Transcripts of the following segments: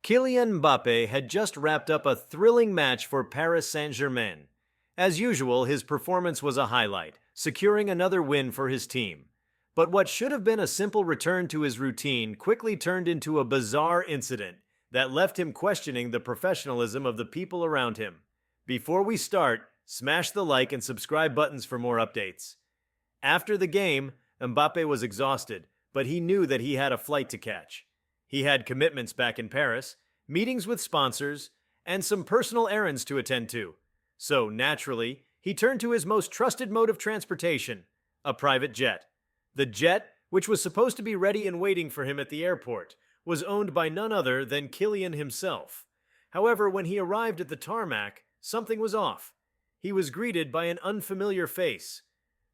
Kylian Mbappe had just wrapped up a thrilling match for Paris Saint-Germain. As usual, his performance was a highlight, securing another win for his team. But what should have been a simple return to his routine quickly turned into a bizarre incident that left him questioning the professionalism of the people around him. Before we start, smash the like and subscribe buttons for more updates. After the game, Mbappe was exhausted, but he knew that he had a flight to catch. He had commitments back in Paris, meetings with sponsors, and some personal errands to attend to. So, naturally, he turned to his most trusted mode of transportation, a private jet. The jet, which was supposed to be ready and waiting for him at the airport, was owned by none other than Kylian himself. However, when he arrived at the tarmac, something was off. He was greeted by an unfamiliar face.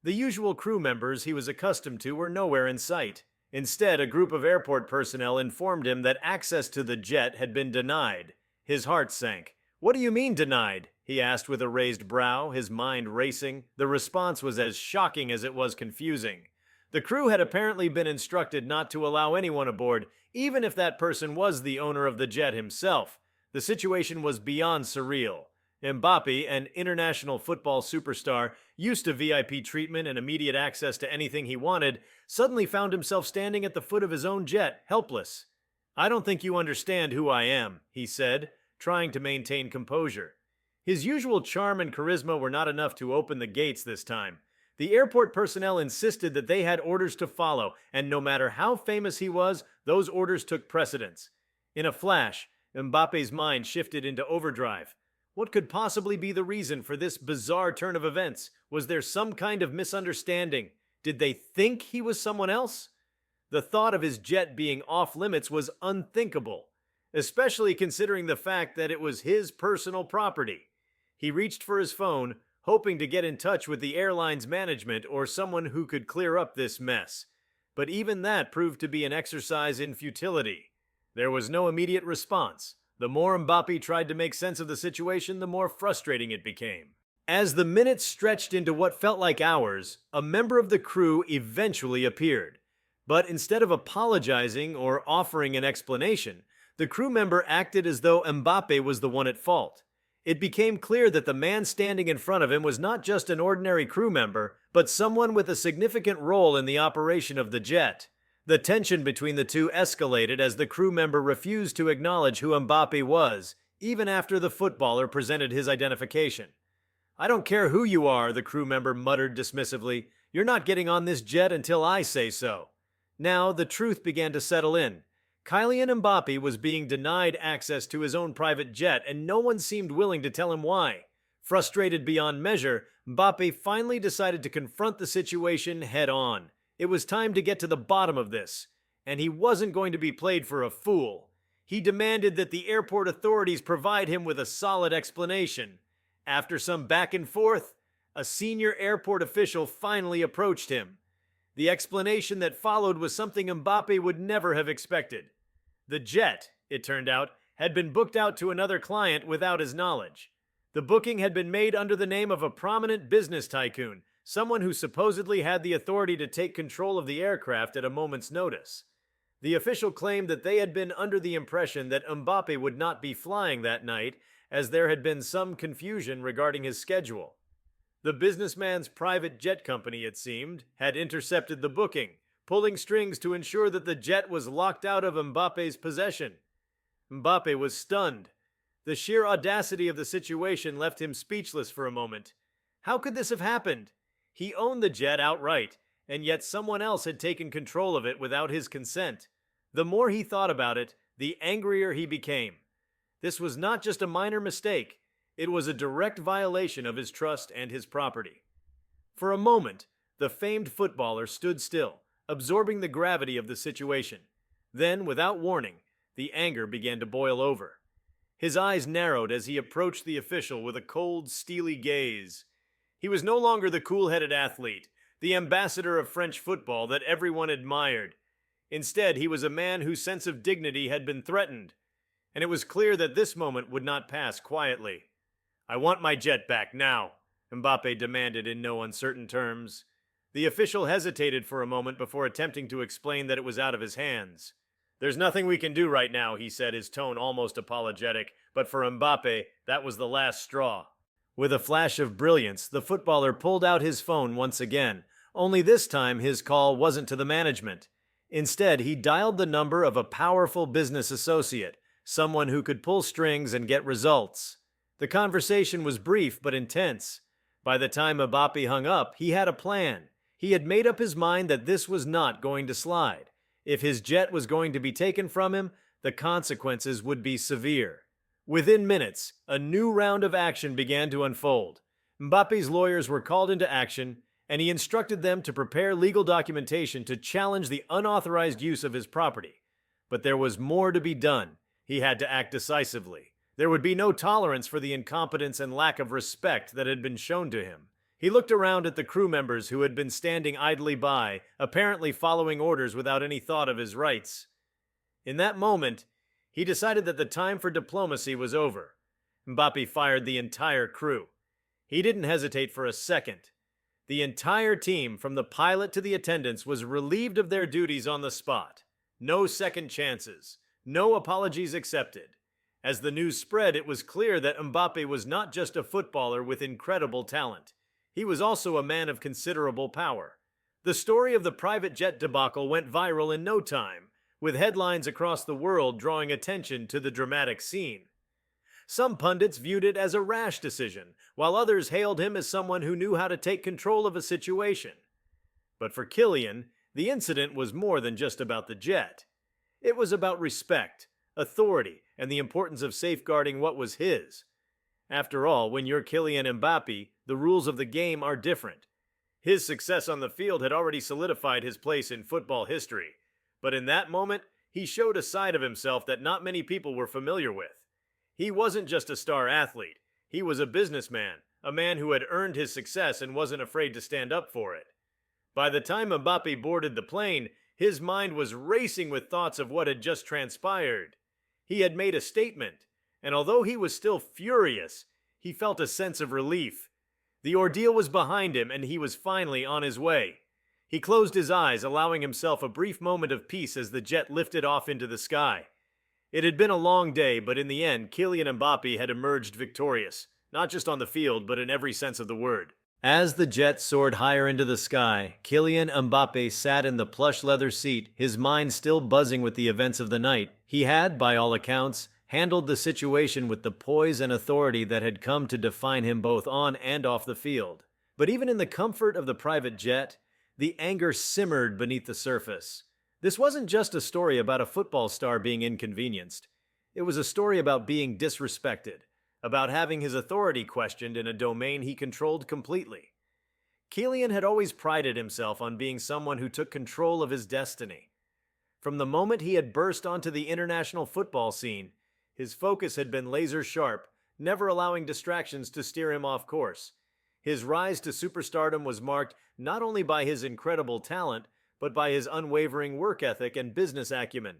The usual crew members he was accustomed to were nowhere in sight. Instead, a group of airport personnel informed him that access to the jet had been denied. His heart sank. "What do you mean denied?" he asked with a raised brow, his mind racing. The response was as shocking as it was confusing. The crew had apparently been instructed not to allow anyone aboard, even if that person was the owner of the jet himself. The situation was beyond surreal. Mbappe, an international football superstar, used to VIP treatment and immediate access to anything he wanted, suddenly found himself standing at the foot of his own jet, helpless. "I don't think you understand who I am," he said, trying to maintain composure. His usual charm and charisma were not enough to open the gates this time. The airport personnel insisted that they had orders to follow, and no matter how famous he was, those orders took precedence. In a flash, Mbappe's mind shifted into overdrive. What could possibly be the reason for this bizarre turn of events? Was there some kind of misunderstanding? Did they think he was someone else? The thought of his jet being off limits was unthinkable, especially considering the fact that it was his personal property. He reached for his phone, hoping to get in touch with the airline's management or someone who could clear up this mess. But even that proved to be an exercise in futility. There was no immediate response. The more Mbappe tried to make sense of the situation, the more frustrating it became. As the minutes stretched into what felt like hours, a member of the crew eventually appeared. But instead of apologizing or offering an explanation, the crew member acted as though Mbappe was the one at fault. It became clear that the man standing in front of him was not just an ordinary crew member, but someone with a significant role in the operation of the jet. The tension between the two escalated as the crew member refused to acknowledge who Mbappe was, even after the footballer presented his identification. "I don't care who you are," the crew member muttered dismissively. "You're not getting on this jet until I say so." Now, the truth began to settle in. Kylian Mbappe was being denied access to his own private jet, and no one seemed willing to tell him why. Frustrated beyond measure, Mbappe finally decided to confront the situation head-on. It was time to get to the bottom of this, and he wasn't going to be played for a fool. He demanded that the airport authorities provide him with a solid explanation. After some back and forth, a senior airport official finally approached him. The explanation that followed was something Mbappe would never have expected. The jet, it turned out, had been booked out to another client without his knowledge. The booking had been made under the name of a prominent business tycoon, someone who supposedly had the authority to take control of the aircraft at a moment's notice. The official claimed that they had been under the impression that Mbappe would not be flying that night, as there had been some confusion regarding his schedule. The businessman's private jet company, it seemed, had intercepted the booking, pulling strings to ensure that the jet was locked out of Mbappe's possession. Mbappe was stunned. The sheer audacity of the situation left him speechless for a moment. How could this have happened? He owned the jet outright, and yet someone else had taken control of it without his consent. The more he thought about it, the angrier he became. This was not just a minor mistake. It was a direct violation of his trust and his property. For a moment, the famed footballer stood still, absorbing the gravity of the situation. Then, without warning, the anger began to boil over. His eyes narrowed as he approached the official with a cold, steely gaze. He was no longer the cool-headed athlete, the ambassador of French football that everyone admired. Instead, he was a man whose sense of dignity had been threatened, and it was clear that this moment would not pass quietly. "I want my jet back now," Mbappe demanded in no uncertain terms. The official hesitated for a moment before attempting to explain that it was out of his hands. "There's nothing we can do right now," he said, his tone almost apologetic, but for Mbappe, that was the last straw. With a flash of brilliance, the footballer pulled out his phone once again, only this time his call wasn't to the management. Instead, he dialed the number of a powerful business associate, someone who could pull strings and get results. The conversation was brief but intense. By the time Mbappe hung up, he had a plan. He had made up his mind that this was not going to slide. If his jet was going to be taken from him, the consequences would be severe. Within minutes, a new round of action began to unfold. Mbappe's lawyers were called into action, and he instructed them to prepare legal documentation to challenge the unauthorized use of his property. But there was more to be done. He had to act decisively. There would be no tolerance for the incompetence and lack of respect that had been shown to him. He looked around at the crew members who had been standing idly by, apparently following orders without any thought of his rights. In that moment, he decided that the time for diplomacy was over. Mbappe fired the entire crew. He didn't hesitate for a second. The entire team, from the pilot to the attendants, was relieved of their duties on the spot. No second chances. No apologies accepted. As the news spread, it was clear that Mbappe was not just a footballer with incredible talent. He was also a man of considerable power. The story of the private jet debacle went viral in no time, with headlines across the world drawing attention to the dramatic scene. Some pundits viewed it as a rash decision, while others hailed him as someone who knew how to take control of a situation. But for Kylian, the incident was more than just about the jet. It was about respect, authority, and the importance of safeguarding what was his. After all, when you're Kylian Mbappé, the rules of the game are different. His success on the field had already solidified his place in football history. But in that moment, he showed a side of himself that not many people were familiar with. He wasn't just a star athlete. He was a businessman, a man who had earned his success and wasn't afraid to stand up for it. By the time Mbappe boarded the plane, his mind was racing with thoughts of what had just transpired. He had made a statement, and although he was still furious, he felt a sense of relief. The ordeal was behind him, and he was finally on his way. He closed his eyes, allowing himself a brief moment of peace as the jet lifted off into the sky. It had been a long day, but in the end, Kylian Mbappé had emerged victorious, not just on the field, but in every sense of the word. As the jet soared higher into the sky, Kylian Mbappé sat in the plush leather seat, his mind still buzzing with the events of the night. He had, by all accounts, handled the situation with the poise and authority that had come to define him both on and off the field. But even in the comfort of the private jet, the anger simmered beneath the surface. This wasn't just a story about a football star being inconvenienced. It was a story about being disrespected, about having his authority questioned in a domain he controlled completely. Kylian had always prided himself on being someone who took control of his destiny. From the moment he had burst onto the international football scene, his focus had been laser sharp, never allowing distractions to steer him off course. His rise to superstardom was marked not only by his incredible talent, but by his unwavering work ethic and business acumen.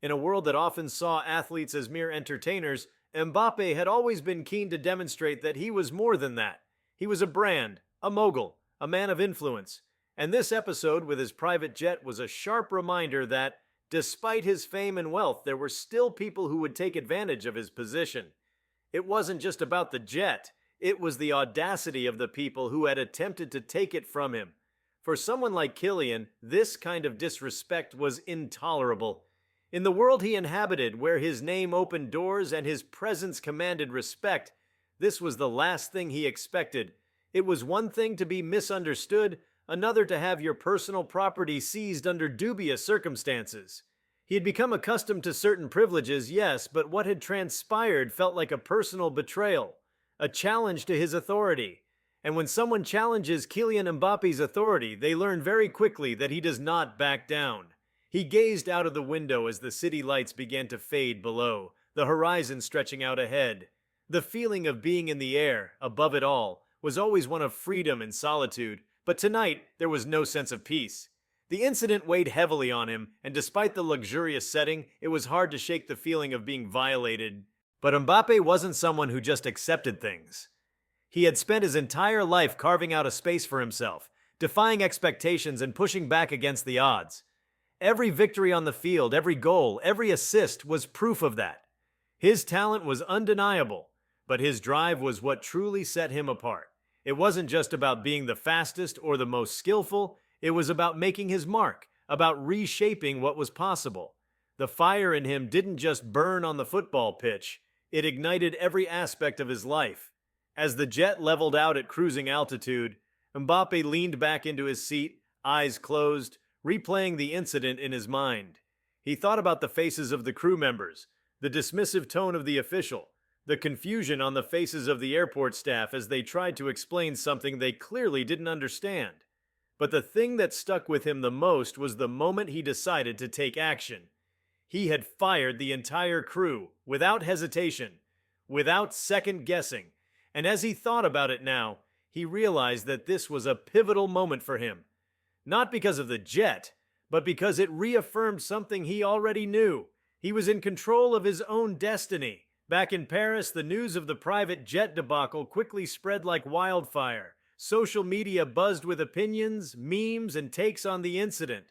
In a world that often saw athletes as mere entertainers, Mbappe had always been keen to demonstrate that he was more than that. He was a brand, a mogul, a man of influence. And this episode with his private jet was a sharp reminder that, despite his fame and wealth, there were still people who would take advantage of his position. It wasn't just about the jet. It was the audacity of the people who had attempted to take it from him. For someone like Kylian, this kind of disrespect was intolerable. In the world he inhabited, where his name opened doors and his presence commanded respect, this was the last thing he expected. It was one thing to be misunderstood, another to have your personal property seized under dubious circumstances. He had become accustomed to certain privileges, yes, but what had transpired felt like a personal betrayal, a challenge to his authority. And when someone challenges Kylian Mbappe's authority, they learn very quickly that he does not back down. He gazed out of the window as the city lights began to fade below, the horizon stretching out ahead. The feeling of being in the air, above it all, was always one of freedom and solitude, but tonight there was no sense of peace. The incident weighed heavily on him, and despite the luxurious setting, it was hard to shake the feeling of being violated. But Mbappe wasn't someone who just accepted things. He had spent his entire life carving out a space for himself, defying expectations and pushing back against the odds. Every victory on the field, every goal, every assist was proof of that. His talent was undeniable, but his drive was what truly set him apart. It wasn't just about being the fastest or the most skillful, it was about making his mark, about reshaping what was possible. The fire in him didn't just burn on the football pitch, it ignited every aspect of his life. As the jet leveled out at cruising altitude, Mbappe leaned back into his seat, eyes closed, replaying the incident in his mind. He thought about the faces of the crew members, the dismissive tone of the official, the confusion on the faces of the airport staff as they tried to explain something they clearly didn't understand. But the thing that stuck with him the most was the moment he decided to take action. He had fired the entire crew, without hesitation, without second guessing, and as he thought about it now, he realized that this was a pivotal moment for him. Not because of the jet, but because it reaffirmed something he already knew. He was in control of his own destiny. Back in Paris, the news of the private jet debacle quickly spread like wildfire. Social media buzzed with opinions, memes, and takes on the incident.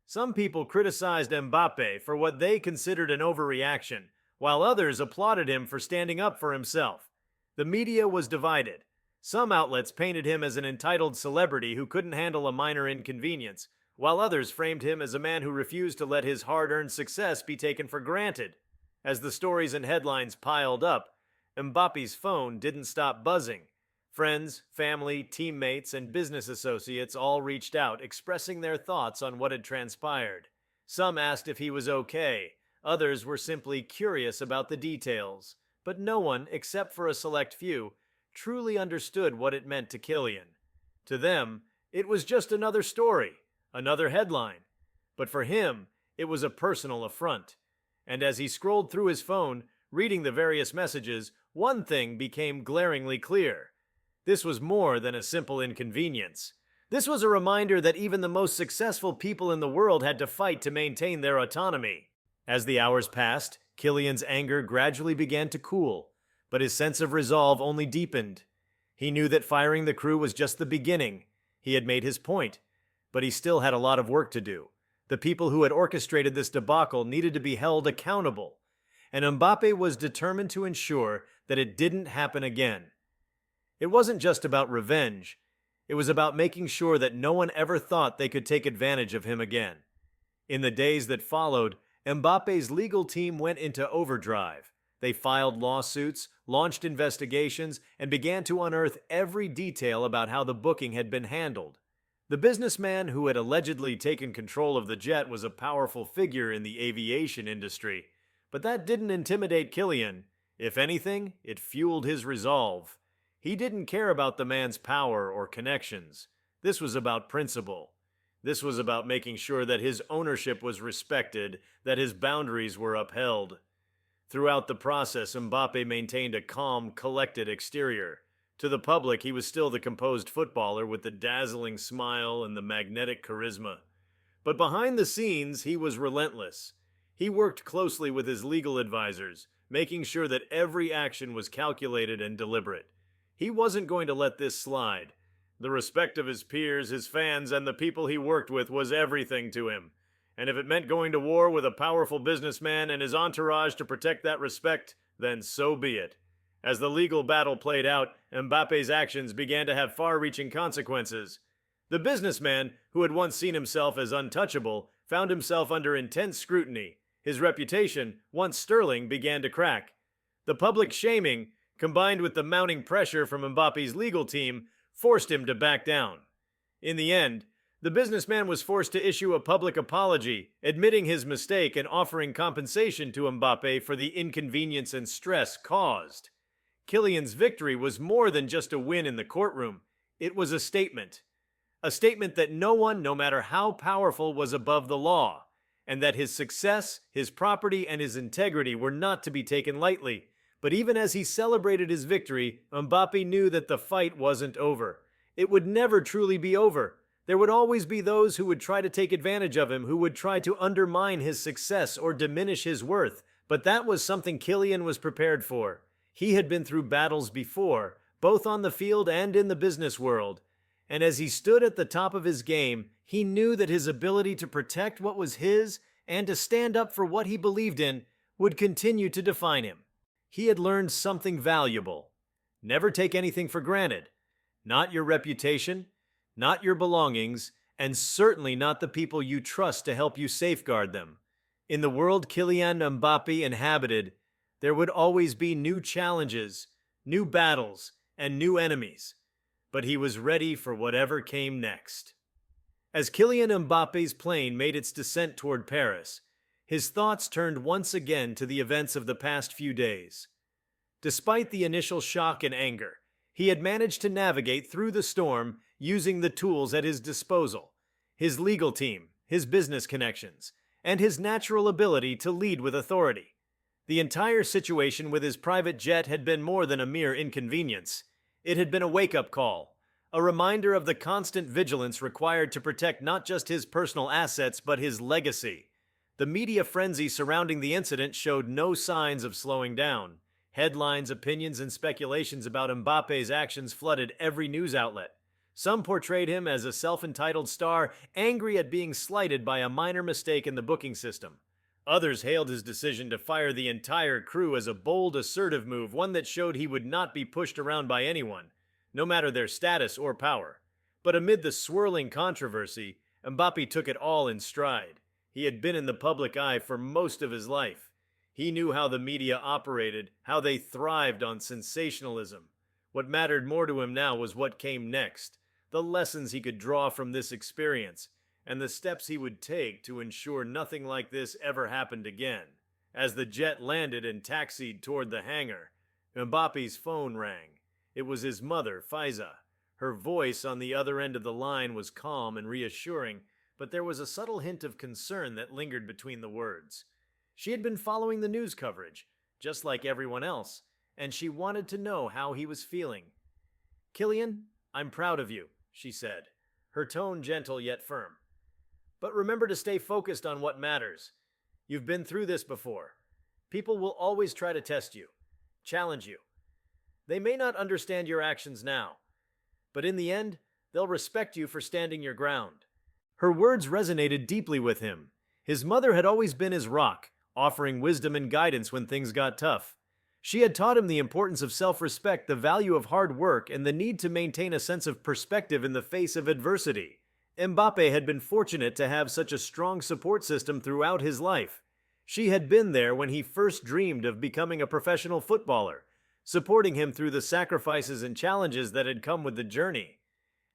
Some people criticized Mbappe for what they considered an overreaction, while others applauded him for standing up for himself. The media was divided. Some outlets painted him as an entitled celebrity who couldn't handle a minor inconvenience, while others framed him as a man who refused to let his hard-earned success be taken for granted. As the stories and headlines piled up, Mbappe's phone didn't stop buzzing. Friends, family, teammates, and business associates all reached out, expressing their thoughts on what had transpired. Some asked if he was okay, others were simply curious about the details, but no one, except for a select few, truly understood what it meant to Kylian. To them, it was just another story, another headline. But for him, it was a personal affront. And as he scrolled through his phone, reading the various messages, one thing became glaringly clear. This was more than a simple inconvenience. This was a reminder that even the most successful people in the world had to fight to maintain their autonomy. As the hours passed, Kylian's anger gradually began to cool, but his sense of resolve only deepened. He knew that firing the crew was just the beginning. He had made his point, but he still had a lot of work to do. The people who had orchestrated this debacle needed to be held accountable, and Mbappe was determined to ensure that it didn't happen again. It wasn't just about revenge. It was about making sure that no one ever thought they could take advantage of him again. In the days that followed, Mbappe's legal team went into overdrive. They filed lawsuits, launched investigations, and began to unearth every detail about how the booking had been handled. The businessman who had allegedly taken control of the jet was a powerful figure in the aviation industry, but that didn't intimidate Kylian. If anything, it fueled his resolve. He didn't care about the man's power or connections. This was about principle. This was about making sure that his ownership was respected, that his boundaries were upheld. Throughout the process, Mbappe maintained a calm, collected exterior. To the public, he was still the composed footballer with the dazzling smile and the magnetic charisma. But behind the scenes, he was relentless. He worked closely with his legal advisors, making sure that every action was calculated and deliberate. He wasn't going to let this slide. The respect of his peers, his fans, and the people he worked with was everything to him. And if it meant going to war with a powerful businessman and his entourage to protect that respect, then so be it. As the legal battle played out, Mbappe's actions began to have far-reaching consequences. The businessman, who had once seen himself as untouchable, found himself under intense scrutiny. His reputation, once sterling, began to crack. The public shaming, combined with the mounting pressure from Mbappe's legal team, forced him to back down. In the end, the businessman was forced to issue a public apology, admitting his mistake and offering compensation to Mbappe for the inconvenience and stress caused. Kylian's victory was more than just a win in the courtroom. It was a statement. A statement that no one, no matter how powerful, was above the law, and that his success, his property, and his integrity were not to be taken lightly. But even as he celebrated his victory, Mbappe knew that the fight wasn't over. It would never truly be over. There would always be those who would try to take advantage of him, who would try to undermine his success or diminish his worth. But that was something Kylian was prepared for. He had been through battles before, both on the field and in the business world. And as he stood at the top of his game, He knew that his ability to protect what was his and to stand up for what he believed in would continue to define him. He had learned something valuable. Never take anything for granted. Not your reputation, not your belongings, and certainly not the people you trust to help you safeguard them. In the world Kylian Mbappé inhabited, there would always be new challenges, new battles, and new enemies. But he was ready for whatever came next. As Kylian Mbappe's plane made its descent toward Paris, his thoughts turned once again to the events of the past few days. Despite the initial shock and anger, he had managed to navigate through the storm using the tools at his disposal: his legal team, his business connections, and his natural ability to lead with authority. The entire situation with his private jet had been more than a mere inconvenience. It had been a wake-up call, a reminder of the constant vigilance required to protect not just his personal assets but his legacy. The media frenzy surrounding the incident showed no signs of slowing down. Headlines, opinions, and speculations about Mbappe's actions flooded every news outlet. Some portrayed him as a self-entitled star, angry at being slighted by a minor mistake in the booking system. Others hailed his decision to fire the entire crew as a bold, assertive move, one that showed he would not be pushed around by anyone, no matter their status or power. But amid the swirling controversy, Mbappé took it all in stride. He had been in the public eye for most of his life. He knew how the media operated, how they thrived on sensationalism. What mattered more to him now was what came next, the lessons he could draw from this experience, and the steps he would take to ensure nothing like this ever happened again. As the jet landed and taxied toward the hangar, Mbappe's phone rang. It was his mother, Faiza. Her voice on the other end of the line was calm and reassuring, but there was a subtle hint of concern that lingered between the words. She had been following the news coverage, just like everyone else, and she wanted to know how he was feeling. "Kylian, I'm proud of you," she said, her tone gentle yet firm. "But remember to stay focused on what matters. You've been through this before. People will always try to test you, challenge you. They may not understand your actions now, but in the end, they'll respect you for standing your ground." Her words resonated deeply with him. His mother had always been his rock, offering wisdom and guidance when things got tough. She had taught him the importance of self-respect, the value of hard work, and the need to maintain a sense of perspective in the face of adversity. Mbappé had been fortunate to have such a strong support system throughout his life. She had been there when he first dreamed of becoming a professional footballer, supporting him through the sacrifices and challenges that had come with the journey.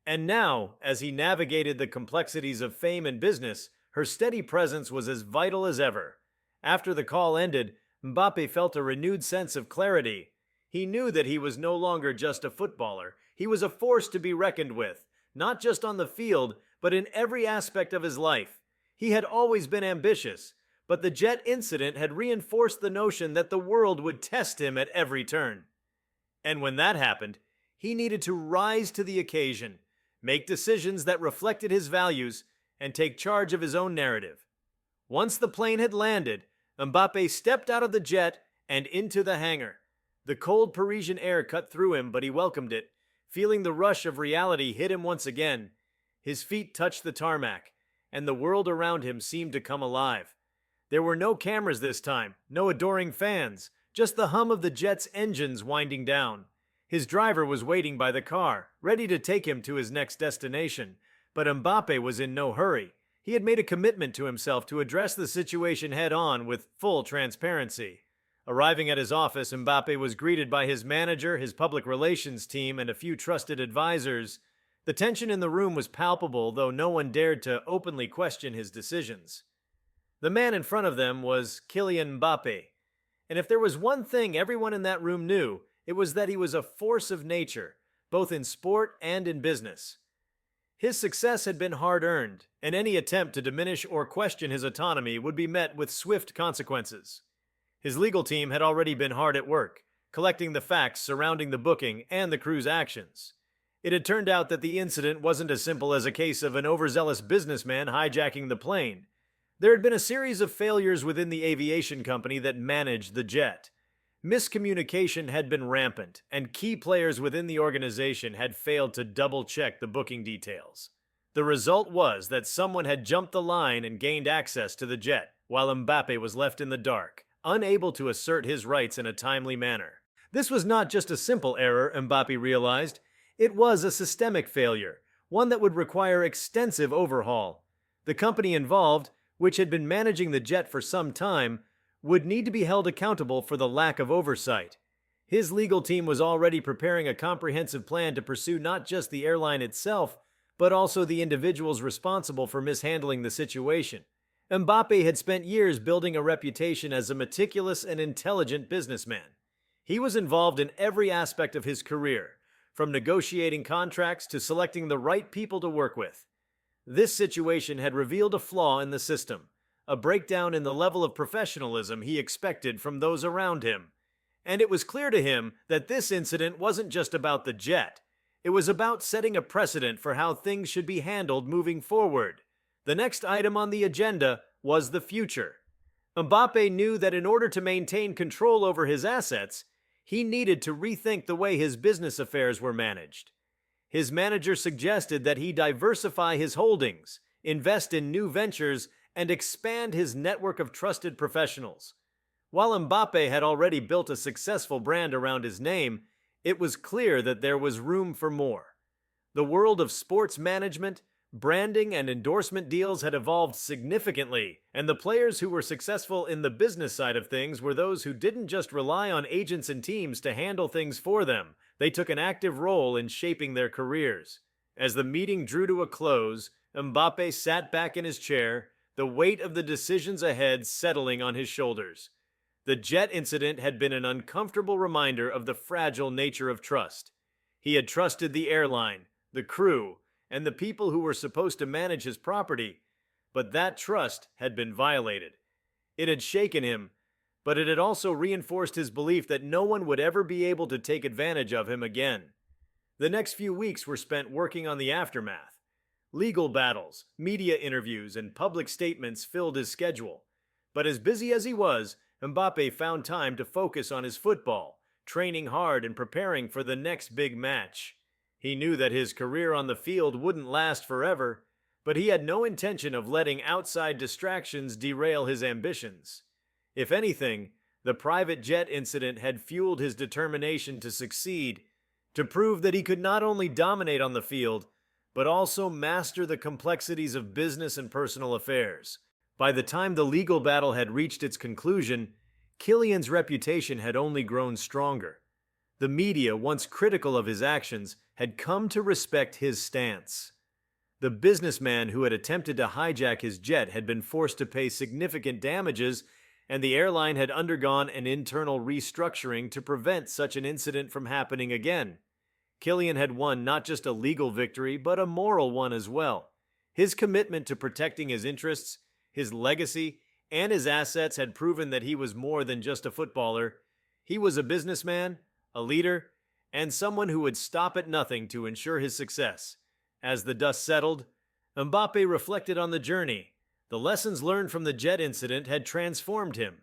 And now, as he navigated the complexities of fame and business, her steady presence was as vital as ever. After the call ended, Mbappé felt a renewed sense of clarity. He knew that he was no longer just a footballer. He was a force to be reckoned with, not just on the field, but in every aspect of his life. He had always been ambitious, but the jet incident had reinforced the notion that the world would test him at every turn. And when that happened, he needed to rise to the occasion, make decisions that reflected his values, and take charge of his own narrative. Once the plane had landed, Mbappé stepped out of the jet and into the hangar. The cold Parisian air cut through him, but he welcomed it. Feeling the rush of reality hit him once again. His feet touched the tarmac, and the world around him seemed to come alive. There were no cameras this time, no adoring fans, just the hum of the jet's engines winding down. His driver was waiting by the car, ready to take him to his next destination, but Mbappé was in no hurry. He had made a commitment to himself to address the situation head-on with full transparency. Arriving at his office, Mbappé was greeted by his manager, his public relations team, and a few trusted advisors. The tension in the room was palpable, though no one dared to openly question his decisions. The man in front of them was Kylian Mbappé, and if there was one thing everyone in that room knew, it was that he was a force of nature, both in sport and in business. His success had been hard-earned, and any attempt to diminish or question his autonomy would be met with swift consequences. His legal team had already been hard at work, collecting the facts surrounding the booking and the crew's actions. It had turned out that the incident wasn't as simple as a case of an overzealous businessman hijacking the plane. There had been a series of failures within the aviation company that managed the jet. Miscommunication had been rampant, and key players within the organization had failed to double-check the booking details. The result was that someone had jumped the line and gained access to the jet, while Mbappe was left in the dark, unable to assert his rights in a timely manner. This was not just a simple error, Mbappe realized. It was a systemic failure, one that would require extensive overhaul. The company involved, which had been managing the jet for some time, would need to be held accountable for the lack of oversight. His legal team was already preparing a comprehensive plan to pursue not just the airline itself, but also the individuals responsible for mishandling the situation. Mbappe had spent years building a reputation as a meticulous and intelligent businessman. He was involved in every aspect of his career, from negotiating contracts to selecting the right people to work with. This situation had revealed a flaw in the system, a breakdown in the level of professionalism he expected from those around him. And it was clear to him that this incident wasn't just about the jet. It was about setting a precedent for how things should be handled moving forward. The next item on the agenda was the future. Mbappe knew that in order to maintain control over his assets, he needed to rethink the way his business affairs were managed. His manager suggested that he diversify his holdings, invest in new ventures, and expand his network of trusted professionals. While Mbappe had already built a successful brand around his name, it was clear that there was room for more. The world of sports management, branding, and endorsement deals had evolved significantly, and the players who were successful in the business side of things were those who didn't just rely on agents and teams to handle things for them. They took an active role in shaping their careers. As the meeting drew to a close, Mbappe sat back in his chair, the weight of the decisions ahead settling on his shoulders. The jet incident had been an uncomfortable reminder of the fragile nature of trust. He had trusted the airline, the crew, and the people who were supposed to manage his property, but that trust had been violated. It had shaken him, but it had also reinforced his belief that no one would ever be able to take advantage of him again. The next few weeks were spent working on the aftermath. Legal battles, media interviews, and public statements filled his schedule. But as busy as he was, Mbappe found time to focus on his football, training hard and preparing for the next big match. He knew that his career on the field wouldn't last forever, but he had no intention of letting outside distractions derail his ambitions. If anything, the private jet incident had fueled his determination to succeed, to prove that he could not only dominate on the field, but also master the complexities of business and personal affairs. By the time the legal battle had reached its conclusion, Kylian's reputation had only grown stronger. The media, once critical of his actions, had come to respect his stance. The businessman who had attempted to hijack his jet had been forced to pay significant damages, and the airline had undergone an internal restructuring to prevent such an incident from happening again. Kylian had won not just a legal victory, but a moral one as well. His commitment to protecting his interests, his legacy, and his assets had proven that he was more than just a footballer. He was a businessman, a leader, and someone who would stop at nothing to ensure his success. As the dust settled, Mbappe reflected on the journey. The lessons learned from the jet incident had transformed him.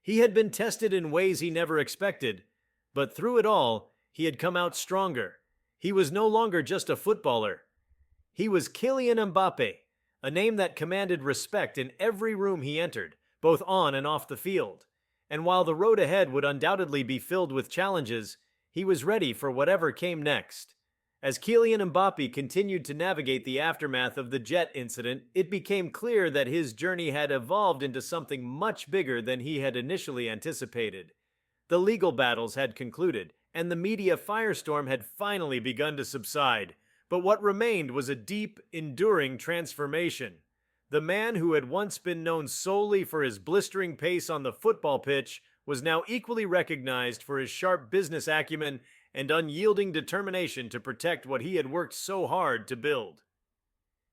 He had been tested in ways he never expected, but through it all, he had come out stronger. He was no longer just a footballer. He was Kylian Mbappe, a name that commanded respect in every room he entered, both on and off the field. And while the road ahead would undoubtedly be filled with challenges, he was ready for whatever came next. As Kylian Mbappé continued to navigate the aftermath of the jet incident, it became clear that his journey had evolved into something much bigger than he had initially anticipated. The legal battles had concluded, and the media firestorm had finally begun to subside. But what remained was a deep, enduring transformation. The man who had once been known solely for his blistering pace on the football pitch was now equally recognized for his sharp business acumen and unyielding determination to protect what he had worked so hard to build.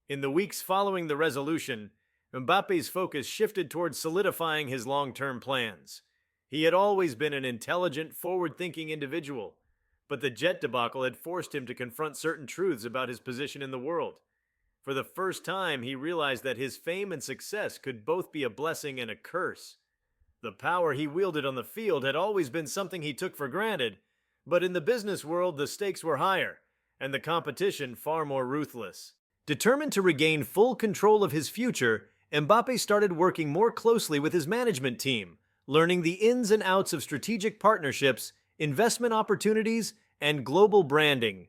In the weeks following the resolution, Mbappe's focus shifted towards solidifying his long-term plans. He had always been an intelligent, forward-thinking individual, but the jet debacle had forced him to confront certain truths about his position in the world. For the first time, he realized that his fame and success could both be a blessing and a curse. The power he wielded on the field had always been something he took for granted, but in the business world, the stakes were higher, and the competition far more ruthless. Determined to regain full control of his future, Mbappe started working more closely with his management team, learning the ins and outs of strategic partnerships, investment opportunities, and global branding.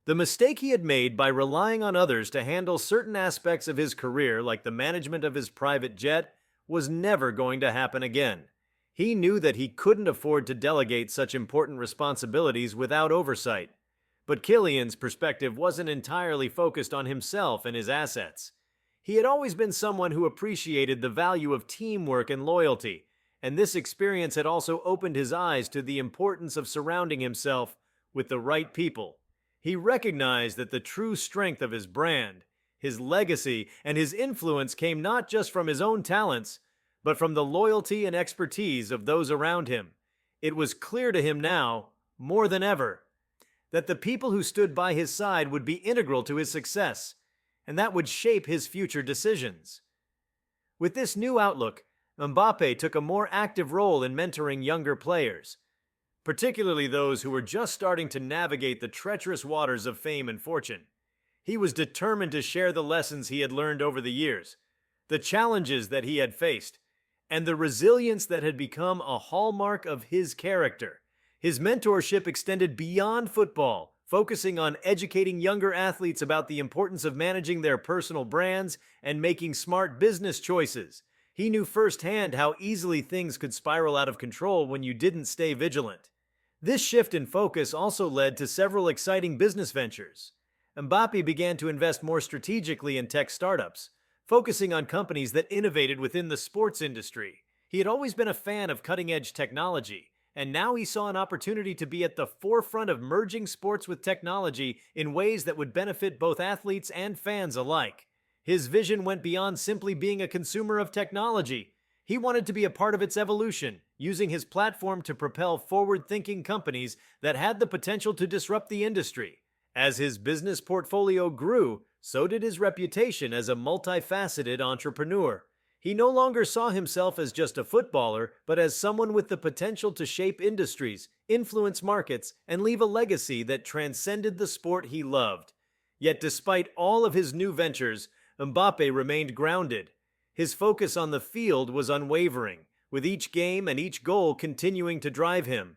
The mistake he had made by relying on others to handle certain aspects of his career, like the management of his private jet, was never going to happen again. He knew that he couldn't afford to delegate such important responsibilities without oversight. But Kylian's perspective wasn't entirely focused on himself and his assets. He had always been someone who appreciated the value of teamwork and loyalty, and this experience had also opened his eyes to the importance of surrounding himself with the right people. He recognized that the true strength of his brand, his legacy, and his influence came not just from his own talents, but from the loyalty and expertise of those around him. It was clear to him now, more than ever, that the people who stood by his side would be integral to his success, and that would shape his future decisions. With this new outlook, Mbappe took a more active role in mentoring younger players, particularly those who were just starting to navigate the treacherous waters of fame and fortune. He was determined to share the lessons he had learned over the years, the challenges that he had faced, and the resilience that had become a hallmark of his character. His mentorship extended beyond football, focusing on educating younger athletes about the importance of managing their personal brands and making smart business choices. He knew firsthand how easily things could spiral out of control when you didn't stay vigilant. This shift in focus also led to several exciting business ventures. Mbappe began to invest more strategically in tech startups, focusing on companies that innovated within the sports industry. He had always been a fan of cutting-edge technology, and now he saw an opportunity to be at the forefront of merging sports with technology in ways that would benefit both athletes and fans alike. His vision went beyond simply being a consumer of technology. He wanted to be a part of its evolution, using his platform to propel forward-thinking companies that had the potential to disrupt the industry. As his business portfolio grew, so did his reputation as a multifaceted entrepreneur. He no longer saw himself as just a footballer, but as someone with the potential to shape industries, influence markets, and leave a legacy that transcended the sport he loved. Yet despite all of his new ventures, Mbappe remained grounded. His focus on the field was unwavering, with each game and each goal continuing to drive him.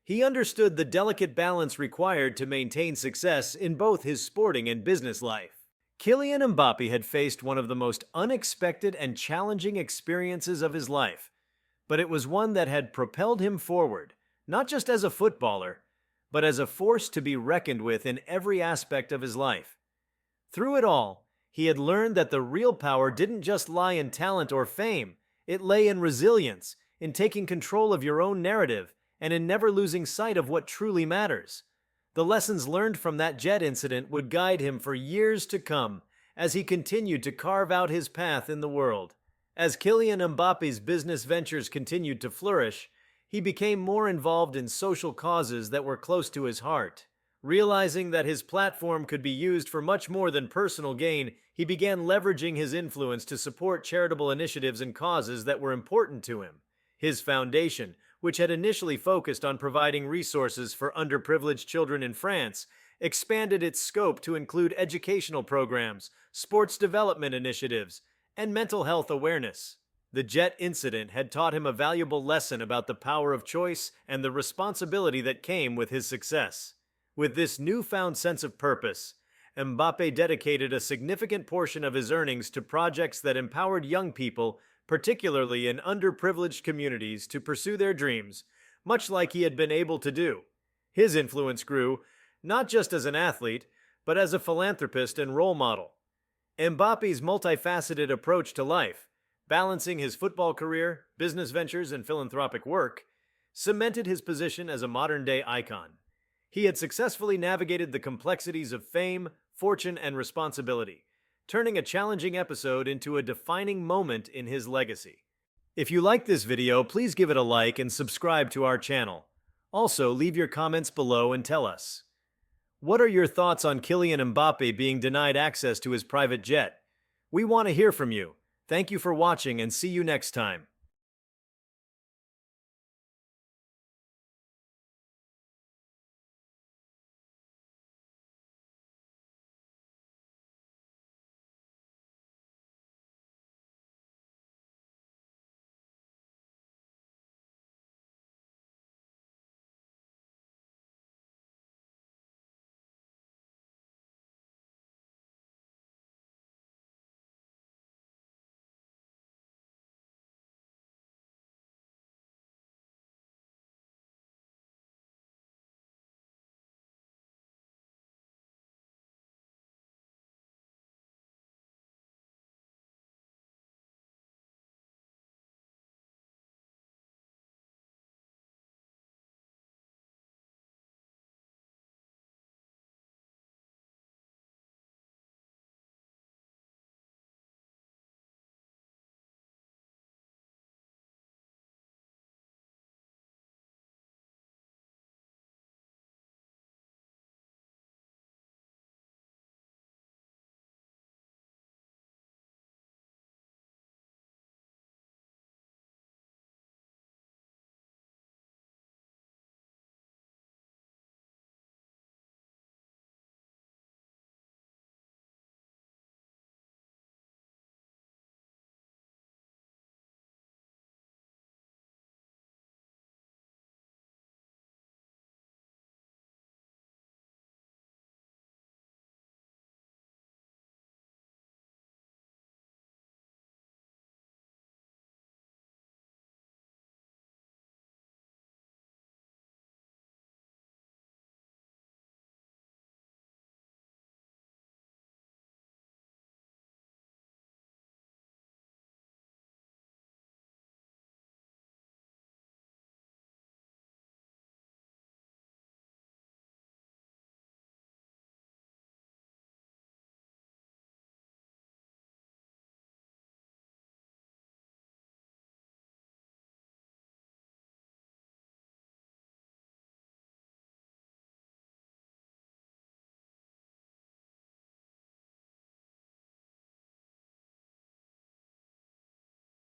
He understood the delicate balance required to maintain success in both his sporting and business life. Kylian Mbappé had faced one of the most unexpected and challenging experiences of his life, but it was one that had propelled him forward, not just as a footballer, but as a force to be reckoned with in every aspect of his life. Through it all, he had learned that the real power didn't just lie in talent or fame, it lay in resilience, in taking control of your own narrative, and in never losing sight of what truly matters. The lessons learned from that jet incident would guide him for years to come as he continued to carve out his path in the world. As Kylian Mbappe's business ventures continued to flourish, he became more involved in social causes that were close to his heart. Realizing that his platform could be used for much more than personal gain, he began leveraging his influence to support charitable initiatives and causes that were important to him. His foundation, which had initially focused on providing resources for underprivileged children in France, expanded its scope to include educational programs, sports development initiatives, and mental health awareness. The jet incident had taught him a valuable lesson about the power of choice and the responsibility that came with his success. With this newfound sense of purpose, Mbappe dedicated a significant portion of his earnings to projects that empowered young people, particularly in underprivileged communities, to pursue their dreams, much like he had been able to do. His influence grew, not just as an athlete, but as a philanthropist and role model. Mbappe's multifaceted approach to life, balancing his football career, business ventures, and philanthropic work, cemented his position as a modern-day icon. He had successfully navigated the complexities of fame, fortune, and responsibility, turning a challenging episode into a defining moment in his legacy. If you liked this video, please give it a like and subscribe to our channel. Also, leave your comments below and tell us. What are your thoughts on Kylian Mbappé being denied access to his private jet? We want to hear from you. Thank you for watching and see you next time.